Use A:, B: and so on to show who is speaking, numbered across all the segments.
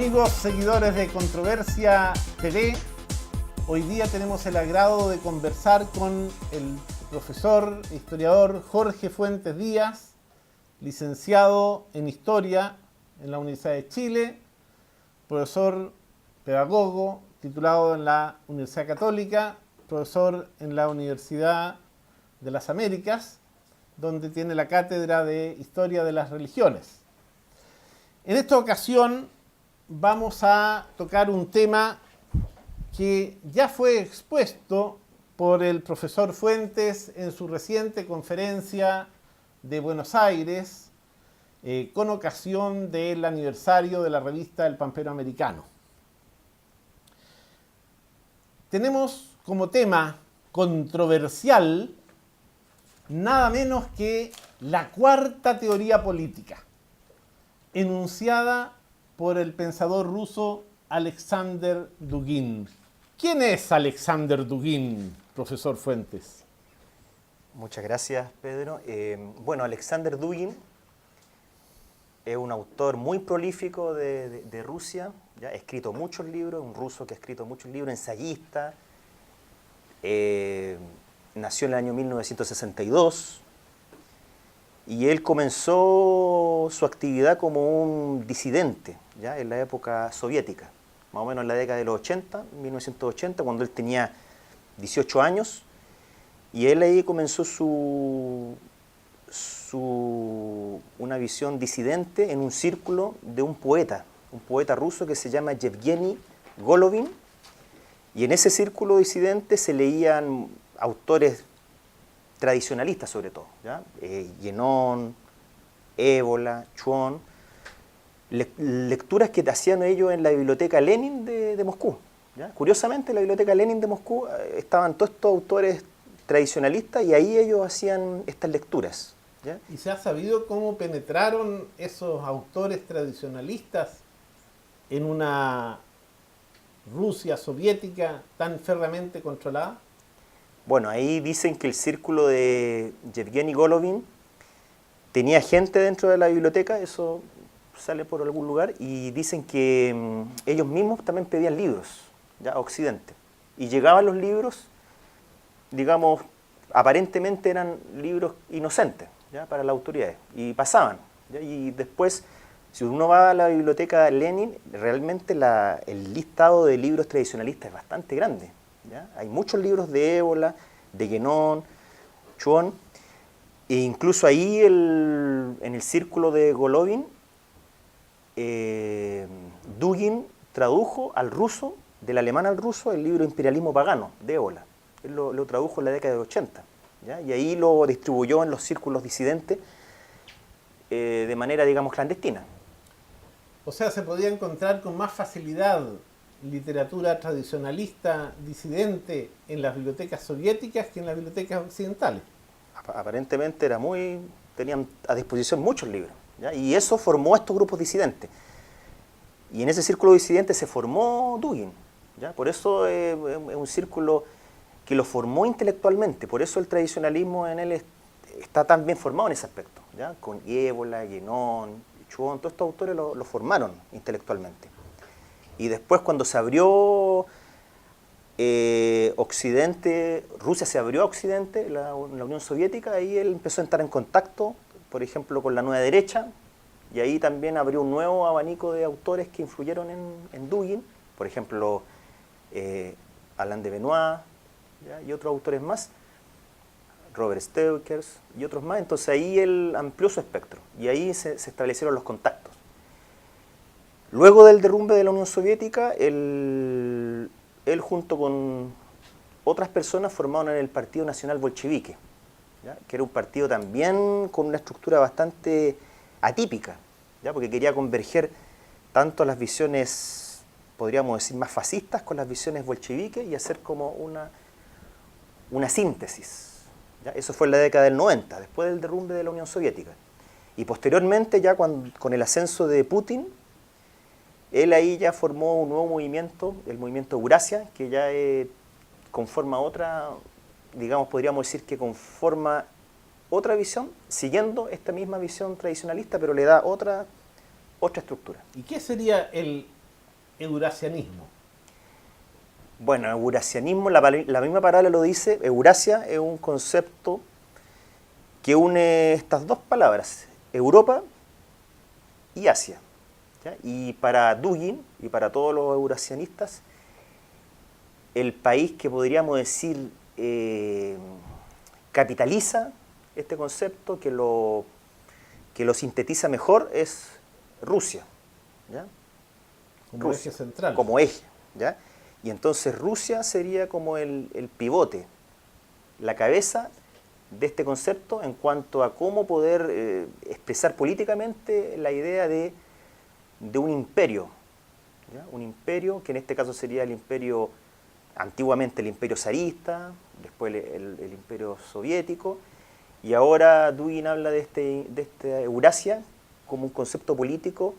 A: Amigos seguidores de Controversia TV, hoy día tenemos el agrado de conversar con el profesor e historiador Jorge Fuentes Díaz, licenciado en Historia en la Universidad de Chile, profesor pedagogo, titulado en la Universidad Católica, profesor en la Universidad de las Américas, donde tiene la cátedra de Historia de las Religiones. En esta ocasión vamos a tocar un tema que ya fue expuesto por el profesor Fuentes en su reciente conferencia de Buenos Aires con ocasión del aniversario de la revista El Pampero Americano. Tenemos como tema controversial nada menos que la cuarta teoría política, enunciada por el pensador ruso Alexander Dugin. ¿Quién es Alexander Dugin, profesor Fuentes?
B: Muchas gracias, Pedro. Bueno, Alexander Dugin es un autor muy prolífico de Rusia, ya ha escrito muchos libros, un ruso que ha escrito muchos libros, ensayista. Nació en el año 1962 y él comenzó su actividad como un disidente, ya en la época soviética, más o menos en la década de los 80, 1980, cuando él tenía 18 años, y él ahí comenzó una visión disidente en un círculo de un poeta ruso que se llama Yevgeny Golovin, y en ese círculo disidente se leían autores tradicionalistas sobre todo, ¿ya? Guénon, Évola, Chuon, lecturas que hacían ellos en la biblioteca Lenin de Moscú, ¿ya? Curiosamente, en la biblioteca Lenin de Moscú estaban todos estos autores tradicionalistas y ahí ellos hacían estas lecturas, ¿ya?
A: ¿Y se ha sabido cómo penetraron esos autores tradicionalistas en una Rusia soviética tan férreamente controlada?
B: Bueno, ahí dicen que el círculo de Yevgeny Golovin tenía gente dentro de la biblioteca, eso sale por algún lugar, y dicen que ellos mismos también pedían libros, ya, a Occidente. Y llegaban los libros, digamos, aparentemente eran libros inocentes, ya, para las autoridades, y pasaban, ¿ya? Y después, si uno va a la biblioteca Lenin, realmente el listado de libros tradicionalistas es bastante grande, ¿ya? Hay muchos libros de Évola, de Guénon, Chuon, e incluso ahí en el círculo de Golovin, Dugin tradujo al ruso, del alemán al ruso, el libro Imperialismo Pagano, de Évola. Él lo tradujo en la década de 80, ¿ya? Y ahí lo distribuyó en los círculos disidentes de manera, digamos, clandestina.
A: O sea, se podía encontrar con más facilidad literatura tradicionalista, disidente, en las bibliotecas soviéticas que en las bibliotecas occidentales.
B: Aparentemente tenían a disposición muchos libros, ¿ya? Y eso formó estos grupos disidentes. Y en ese círculo disidente se formó Dugin, ¿ya? Por eso es un círculo que lo formó intelectualmente, por eso el tradicionalismo en él está tan bien formado en ese aspecto, ¿ya? Con Évola, Guénon, Chuon, todos estos autores lo formaron intelectualmente. Y después cuando se abrió Occidente, Rusia se abrió a Occidente, la Unión Soviética, ahí él empezó a entrar en contacto, por ejemplo, con la nueva derecha, y ahí también abrió un nuevo abanico de autores que influyeron en Dugin, por ejemplo, Alain de Benoist, ¿ya? Y otros autores más, Robert Steukers y otros más. Entonces ahí él amplió su espectro y ahí se establecieron los contactos. Luego del derrumbe de la Unión Soviética, él junto con otras personas formaron el Partido Nacional Bolchevique, ¿ya? Que era un partido también con una estructura bastante atípica, ¿ya? Porque quería converger tanto las visiones, podríamos decir, más fascistas con las visiones bolcheviques y hacer como una síntesis, ¿ya? Eso fue en la década del 90, después del derrumbe de la Unión Soviética. Y posteriormente, ya con el ascenso de Putin, él ahí ya formó un nuevo movimiento, el movimiento Eurasia, que ya conforma otra, digamos, podríamos decir que conforma otra visión, siguiendo esta misma visión tradicionalista, pero le da otra estructura.
A: ¿Y qué sería el eurasianismo?
B: Bueno, eurasianismo, la misma palabra lo dice. Eurasia es un concepto que une estas dos palabras, Europa y Asia. ¿Ya? Y para Dugin y para todos los eurasianistas, el país que podríamos decir capitaliza este concepto, que lo sintetiza mejor, es Rusia. ¿Ya?
A: Como
B: Rusia,
A: eje central.
B: como eje. ¿Ya? Y entonces Rusia sería como el pivote, la cabeza de este concepto en cuanto a cómo poder expresar políticamente la idea de un imperio. ¿Ya? Un imperio que en este caso sería el imperio, antiguamente el imperio zarista, después el imperio soviético, y ahora Dugin habla de esta Eurasia como un concepto político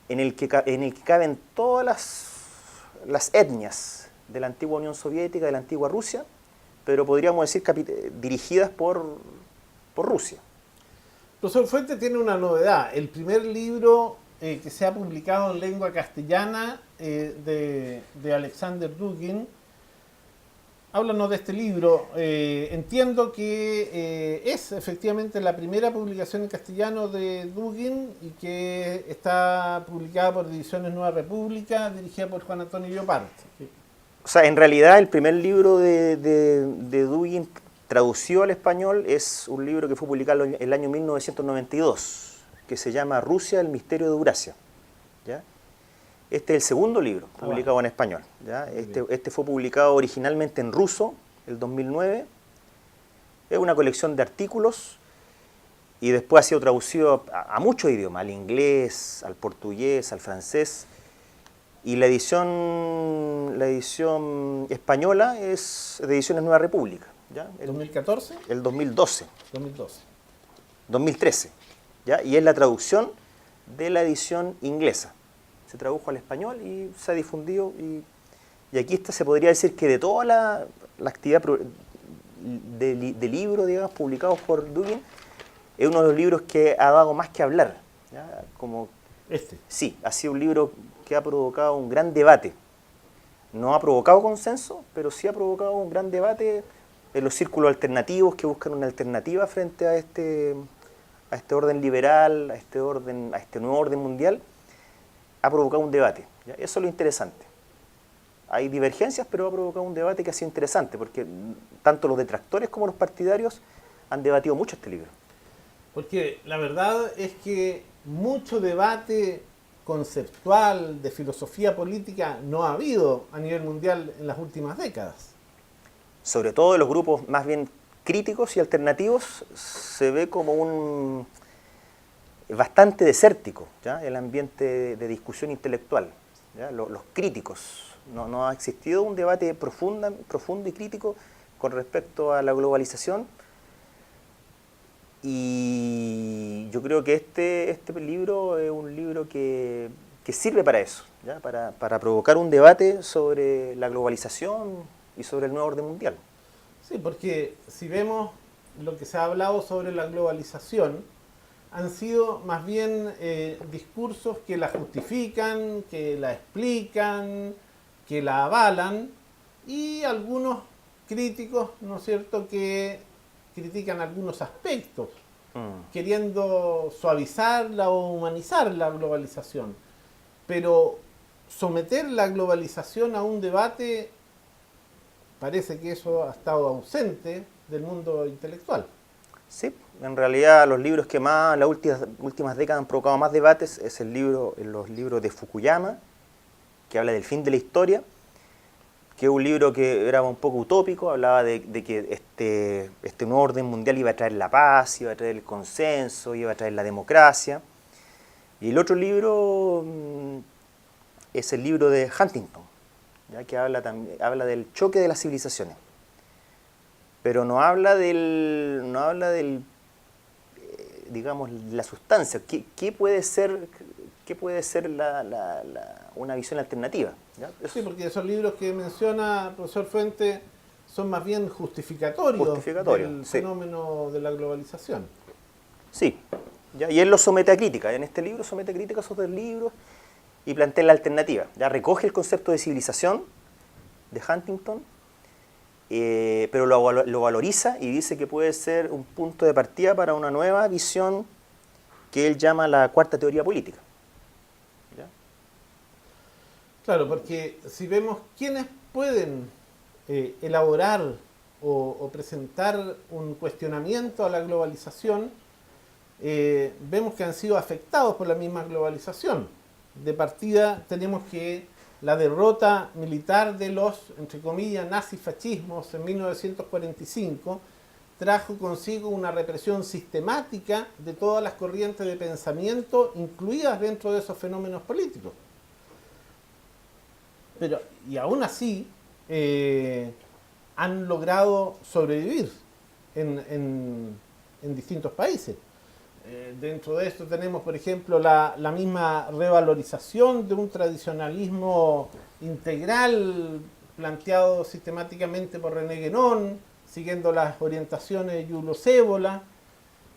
B: en el que caben todas las etnias de la antigua Unión Soviética, de la antigua Rusia, pero podríamos decir dirigidas por Rusia.
A: Profesor Fuentes tiene una novedad. El primer libro que se ha publicado en lengua castellana de Alexander Dugin. Háblanos de este libro. Entiendo que es efectivamente la primera publicación en castellano de Dugin y que está publicada por Ediciones Nueva República, dirigida por Juan Antonio Llopart.
B: O sea, en realidad el primer libro de Dugin traducido al español es un libro que fue publicado en el año 1992, que se llama Rusia, el misterio de Eurasia. ¿Ya? Este es el segundo libro publicado en español. ¿Ya? Este fue publicado originalmente en ruso, el 2009. Es una colección de artículos y después ha sido traducido a muchos idiomas, al inglés, al portugués, al francés. Y la edición española es de Ediciones Nueva República. ¿Ya?
A: ¿2014?
B: El 2012.
A: 2012.
B: 2013. ¿Ya? Y es la traducción de la edición inglesa. Se tradujo al español y se ha difundido. Y aquí se podría decir que de toda la actividad de libros, digamos, publicados por Dugin, es uno de los libros que ha dado más que hablar. ¿Ya? Como, sí, ha sido un libro que ha provocado un gran debate. No ha provocado consenso, pero sí ha provocado un gran debate en los círculos alternativos que buscan una alternativa frente a este orden liberal, a este nuevo orden mundial. Ha provocado un debate. ¿Ya? Eso es lo interesante. Hay divergencias, pero ha provocado un debate que ha sido interesante, porque tanto los detractores como los partidarios han debatido mucho este libro.
A: Porque la verdad es que mucho debate conceptual, de filosofía política, no ha habido a nivel mundial en las últimas décadas.
B: Sobre todo de los grupos más bien críticos y alternativos, se ve como bastante desértico, ¿ya? El ambiente de discusión intelectual, ¿ya? Los críticos. No ha existido un debate profundo y crítico con respecto a la globalización. Y yo creo que este libro es un libro que sirve para eso, ¿ya? Para provocar un debate sobre la globalización y sobre el nuevo orden mundial.
A: Sí, porque si vemos lo que se ha hablado sobre la globalización, han sido más bien discursos que la justifican, que la explican, que la avalan, y algunos críticos, ¿no es cierto?, que critican algunos aspectos, queriendo suavizarla o humanizar la globalización. Pero someter la globalización a un debate, parece que eso ha estado ausente del mundo intelectual.
B: Sí, en realidad los libros que más en las últimas décadas han provocado más debates es los libros de Fukuyama, que habla del fin de la historia, que es un libro que era un poco utópico, hablaba de que este nuevo orden mundial iba a traer la paz, iba a traer el consenso, iba a traer la democracia. Y el otro libro es el libro de Huntington, ¿ya? Que habla del choque de las civilizaciones. Pero no habla digamos, la sustancia. ¿Qué puede ser una visión alternativa? ¿Ya?
A: Sí, porque esos libros que menciona el profesor Fuente son más bien justificatorios del fenómeno de la globalización.
B: Sí, ¿ya? Y él lo somete a crítica. En este libro somete a crítica a esos dos libros y plantea la alternativa. Ya recoge el concepto de civilización de Huntington, pero lo valoriza y dice que puede ser un punto de partida para una nueva visión que él llama la cuarta teoría política. ¿Ya?
A: Claro, porque si vemos quiénes pueden elaborar o presentar un cuestionamiento a la globalización, vemos que han sido afectados por la misma globalización. De partida tenemos que la derrota militar de los, entre comillas, nazifascismos en 1945 trajo consigo una represión sistemática de todas las corrientes de pensamiento incluidas dentro de esos fenómenos políticos. Pero, y aún así, han logrado sobrevivir en distintos países. Dentro de esto tenemos, por ejemplo, la misma revalorización de un tradicionalismo integral planteado sistemáticamente por René Guénon, siguiendo las orientaciones de Julio Cébola,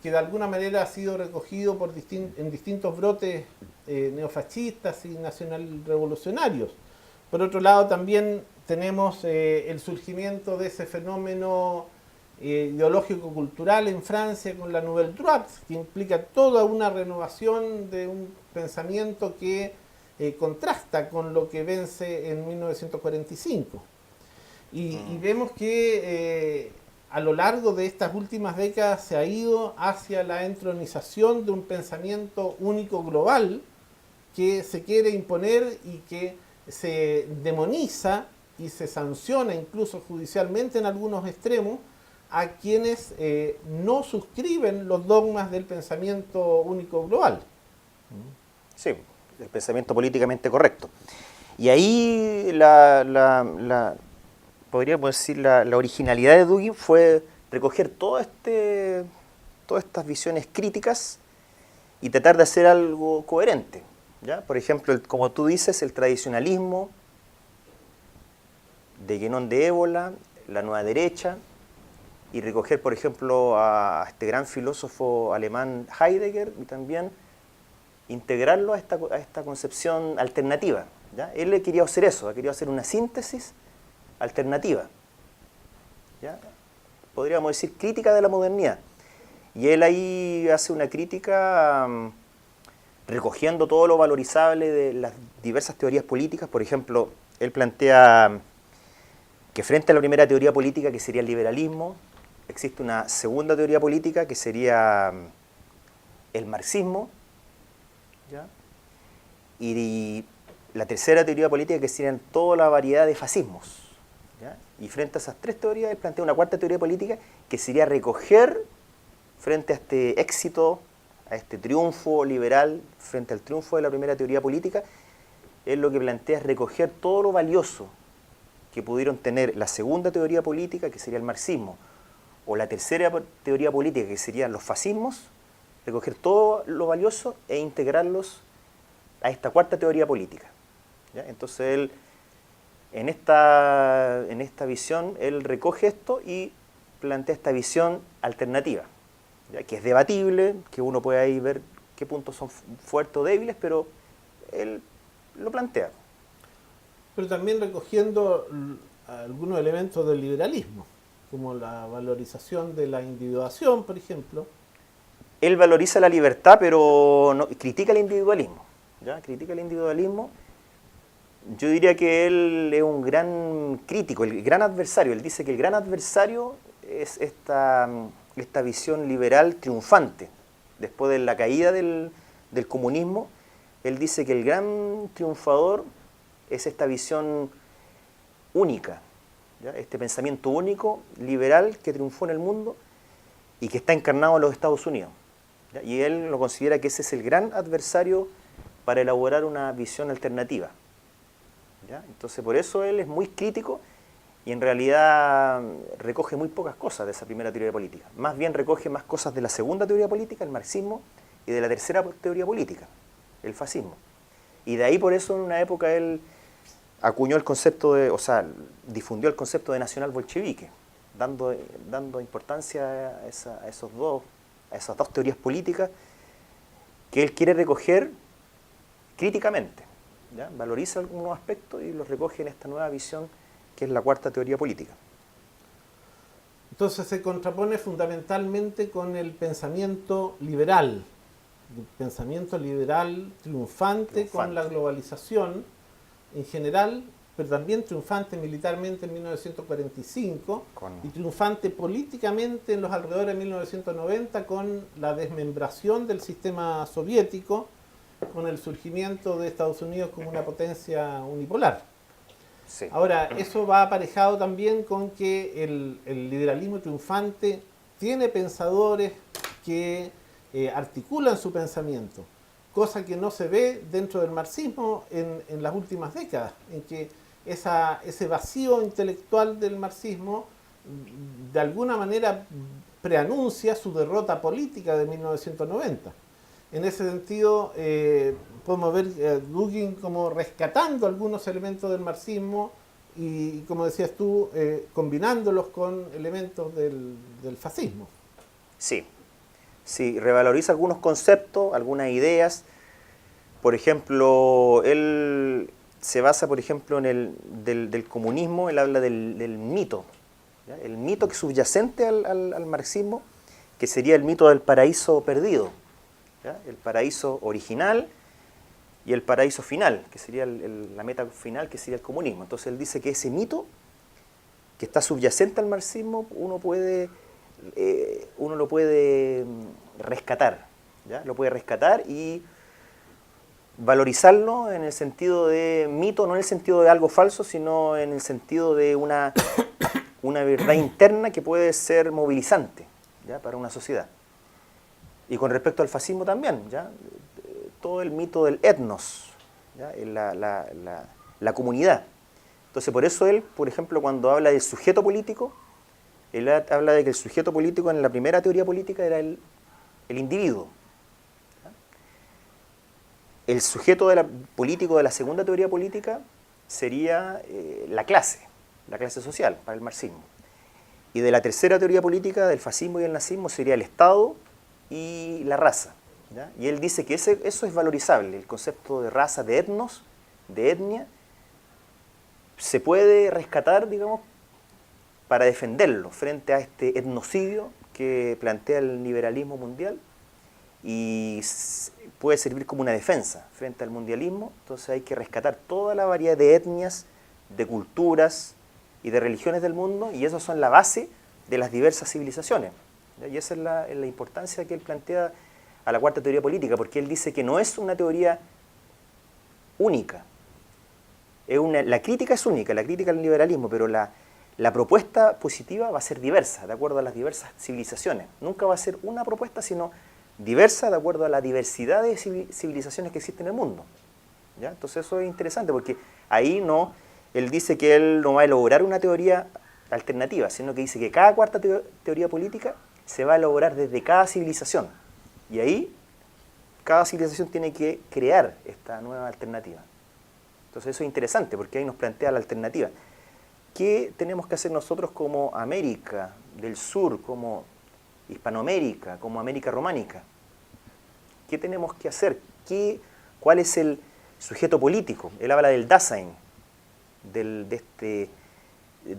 A: que de alguna manera ha sido recogido en distintos brotes neofascistas y nacional revolucionarios. Por otro lado, también tenemos el surgimiento de ese fenómeno ideológico-cultural en Francia con la Nouvelle Droite, que implica toda una renovación de un pensamiento que contrasta con lo que vence en 1945. Y vemos que a lo largo de estas últimas décadas se ha ido hacia la entronización de un pensamiento único global que se quiere imponer y que se demoniza y se sanciona incluso judicialmente en algunos extremos a quienes no suscriben los dogmas del pensamiento único global.
B: Sí, el pensamiento políticamente correcto. Y ahí podríamos decir la originalidad de Dugin fue recoger todas estas visiones críticas y tratar de hacer algo coherente. ¿Ya? Por ejemplo, como tú dices, el tradicionalismo de Guénon de Ébola, la nueva derecha, y recoger, por ejemplo, a este gran filósofo alemán Heidegger y también integrarlo a esta concepción alternativa. ¿Ya? Él le quería hacer eso, quería hacer una síntesis alternativa. ¿Ya? Podríamos decir crítica de la modernidad. Y él ahí hace una crítica recogiendo todo lo valorizable de las diversas teorías políticas. Por ejemplo, él plantea que frente a la primera teoría política, que sería el liberalismo, existe una segunda teoría política que sería el marxismo, ¿ya? Y la tercera teoría política que serían toda la variedad de fascismos, ¿ya? Y frente a esas tres teorías, él plantea una cuarta teoría política que sería recoger frente a este éxito, a este triunfo liberal, frente al triunfo de la primera teoría política. Él lo que plantea es recoger todo lo valioso que pudieron tener la segunda teoría política, que sería el marxismo, o la tercera teoría política, que serían los fascismos, recoger todo lo valioso e integrarlos a esta cuarta teoría política. ¿Ya? Entonces él, en esta visión, él recoge esto y plantea esta visión alternativa, ¿ya? Que es debatible, que uno puede ahí ver qué puntos son fuertes o débiles, pero él lo plantea.
A: Pero también recogiendo algunos elementos del liberalismo, como la valorización de la individuación, por ejemplo.
B: Él valoriza la libertad, pero no, critica el individualismo. ¿Ya? Critica el individualismo. Yo diría que él es un gran crítico, el gran adversario. Él dice que el gran adversario es esta visión liberal triunfante. Después de la caída del comunismo, él dice que el gran triunfador es esta visión única, ¿ya? Este pensamiento único, liberal, que triunfó en el mundo y que está encarnado en los Estados Unidos. ¿Ya? Y él lo considera que ese es el gran adversario para elaborar una visión alternativa. ¿Ya? Entonces, por eso él es muy crítico y en realidad recoge muy pocas cosas de esa primera teoría política. Más bien recoge más cosas de la segunda teoría política, el marxismo, y de la tercera teoría política, el fascismo. Y de ahí, por eso, en una época él acuñó el concepto difundió el concepto de nacional bolchevique, dando importancia a esas dos teorías políticas que él quiere recoger críticamente. ¿ya? Valoriza algunos aspectos y los recoge en esta nueva visión que es la cuarta teoría política.
A: Entonces se contrapone fundamentalmente con el pensamiento liberal triunfante con la globalización en general, pero también triunfante militarmente en 1945 y triunfante políticamente en los alrededores de 1990 con la desmembración del sistema soviético, con el surgimiento de Estados Unidos como una potencia unipolar.
B: Sí.
A: Ahora, eso va aparejado también con que el liberalismo triunfante tiene pensadores que articulan su pensamiento, cosa que no se ve dentro del marxismo en las últimas décadas, en que ese vacío intelectual del marxismo de alguna manera preanuncia su derrota política de 1990. En ese sentido, podemos ver Dugin como rescatando algunos elementos del marxismo y, como decías tú, combinándolos con elementos del fascismo.
B: Sí, sí, revaloriza algunos conceptos, algunas ideas. Por ejemplo, él se basa, por ejemplo, en del comunismo, él habla del mito, ¿ya? El mito que es subyacente al marxismo, que sería el mito del paraíso perdido, ¿ya? El paraíso original y el paraíso final, que sería la meta final, que sería el comunismo. Entonces él dice que ese mito, que está subyacente al marxismo, uno lo puede rescatar, ¿ya? Lo puede rescatar y valorizarlo en el sentido de mito, no en el sentido de algo falso, sino en el sentido de una verdad interna que puede ser movilizante, ¿ya? Para una sociedad. Y con respecto al fascismo también, ¿ya? Todo el mito del etnos, ¿ya? La comunidad. Entonces, por eso él, por ejemplo, cuando habla del sujeto político, él habla de que el sujeto político en la primera teoría política era el individuo. El sujeto político de la segunda teoría política sería la clase social para el marxismo. Y de la tercera teoría política del fascismo y el nazismo sería el Estado y la raza, ¿ya? Y él dice que eso es valorizable, el concepto de raza, de etnos, de etnia, se puede rescatar, digamos, para defenderlo frente a este etnocidio que plantea el liberalismo mundial y puede servir como una defensa frente al mundialismo. Entonces hay que rescatar toda la variedad de etnias, de culturas y de religiones del mundo, y esas son la base de las diversas civilizaciones. Y esa es la importancia que él plantea a la cuarta teoría política, porque él dice que no es una teoría única. La crítica es única, la crítica al liberalismo, pero la propuesta positiva va a ser diversa, de acuerdo a las diversas civilizaciones. Nunca va a ser una propuesta, sino diversa de acuerdo a la diversidad de civilizaciones que existen en el mundo, ¿ya? Entonces eso es interesante, porque ahí él dice que él no va a elaborar una teoría alternativa, sino que dice que cada cuarta teoría política se va a elaborar desde cada civilización. Y ahí cada civilización tiene que crear esta nueva alternativa. Entonces eso es interesante, porque ahí nos plantea la alternativa. ¿Qué tenemos que hacer nosotros como América del Sur, como Hispanoamérica, como América Románica? ¿Qué tenemos que hacer? ¿Cuál es el sujeto político? Él habla del Dasein, de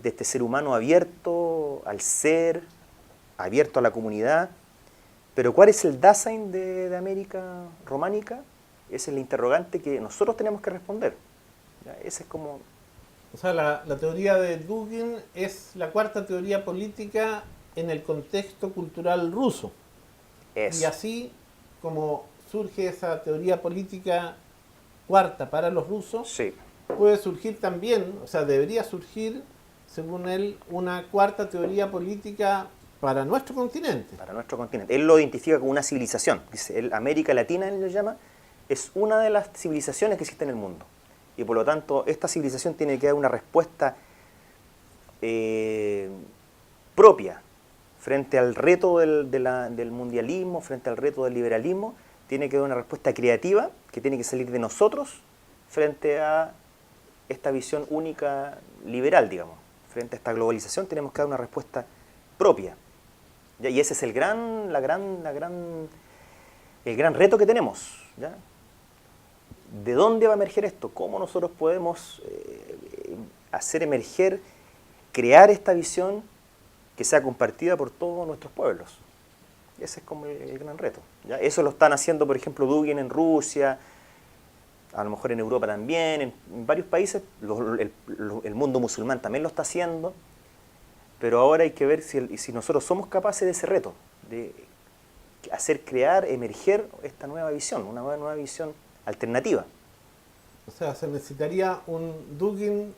B: este ser humano abierto al ser, abierto a la comunidad. Pero ¿cuál es el Dasein de América Románica? Ese es el interrogante que nosotros tenemos que responder, ¿ya? Ese es como...
A: O sea, la teoría de Dugin es la cuarta teoría política en el contexto cultural ruso.
B: Eso.
A: Y así como surge esa teoría política cuarta para los rusos,
B: Sí.
A: puede surgir también, o sea, debería surgir, según él, una cuarta teoría política para nuestro continente.
B: Para nuestro continente. Él lo identifica como una civilización. Dice, América Latina, él lo llama, es una de las civilizaciones que existen en el mundo. Y por lo tanto, esta civilización tiene que dar una respuesta propia frente al reto del mundialismo, frente al reto del liberalismo. Tiene que dar una respuesta creativa que tiene que salir de nosotros frente a esta visión única liberal, digamos. Frente a esta globalización tenemos que dar una respuesta propia. Y ese es el gran reto que tenemos, ¿ya? ¿de dónde va a emerger esto? ¿Cómo nosotros podemos hacer emerger, crear esta visión que sea compartida por todos nuestros pueblos? Ese es como el gran reto, ¿ya? Eso lo están haciendo, por ejemplo, Dugin en Rusia, a lo mejor en Europa también, en varios países, el mundo musulmán también lo está haciendo, pero ahora hay que ver si nosotros somos capaces de ese reto, de hacer crear, emerger esta nueva visión, una nueva visión alternativa.
A: O sea, se necesitaría un Dugin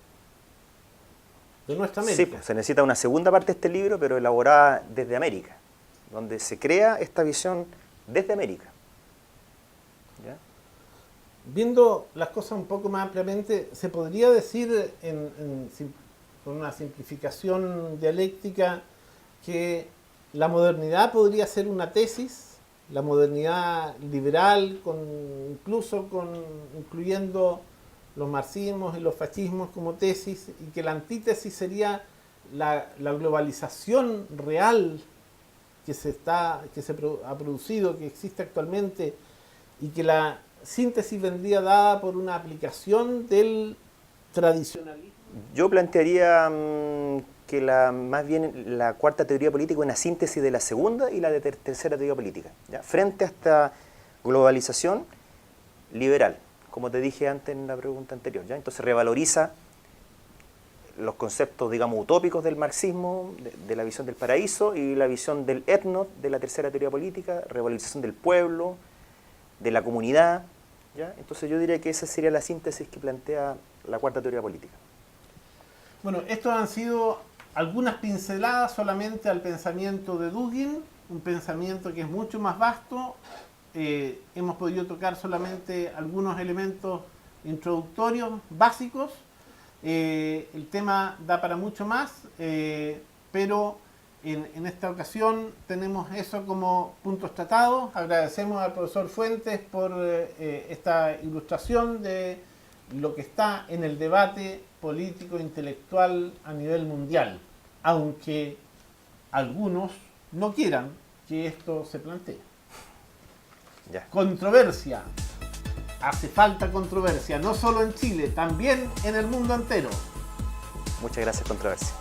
A: de nuestra América.
B: Sí, pues, se necesita una segunda parte de este libro, pero elaborada desde América, donde se crea esta visión desde América. ¿Ya?
A: Viendo las cosas un poco más ampliamente, se podría decir, con una simplificación dialéctica, que la modernidad podría ser una tesis, la modernidad liberal, incluyendo los marxismos y los fascismos como tesis, y que la antítesis sería la globalización real que ha producido, que existe actualmente, y que la síntesis vendría dada por una aplicación del tradicionalismo.
B: Yo plantearía que más bien la cuarta teoría política es una síntesis de la segunda y la de tercera teoría política, ¿ya? Frente a esta globalización liberal, como te dije antes en la pregunta anterior, ¿ya? Entonces revaloriza los conceptos, digamos, utópicos del marxismo, de la visión del paraíso, y la visión del etnos de la tercera teoría política, revalorización del pueblo, de la comunidad, ¿ya? Entonces yo diría que esa sería la síntesis que plantea la cuarta teoría política.
A: Bueno, estos han sido algunas pinceladas solamente al pensamiento de Dugin, un pensamiento que es mucho más vasto. Hemos podido tocar solamente algunos elementos introductorios, básicos. El tema da para mucho más, pero en esta ocasión tenemos eso como puntos tratados. Agradecemos al profesor Fuentes por esta ilustración de lo que está en el debate político intelectual a nivel mundial, aunque algunos no quieran que esto se plantee.
B: Ya.
A: Controversia. Hace falta controversia, no solo en Chile, también en el mundo entero.
B: Muchas gracias, Controversia.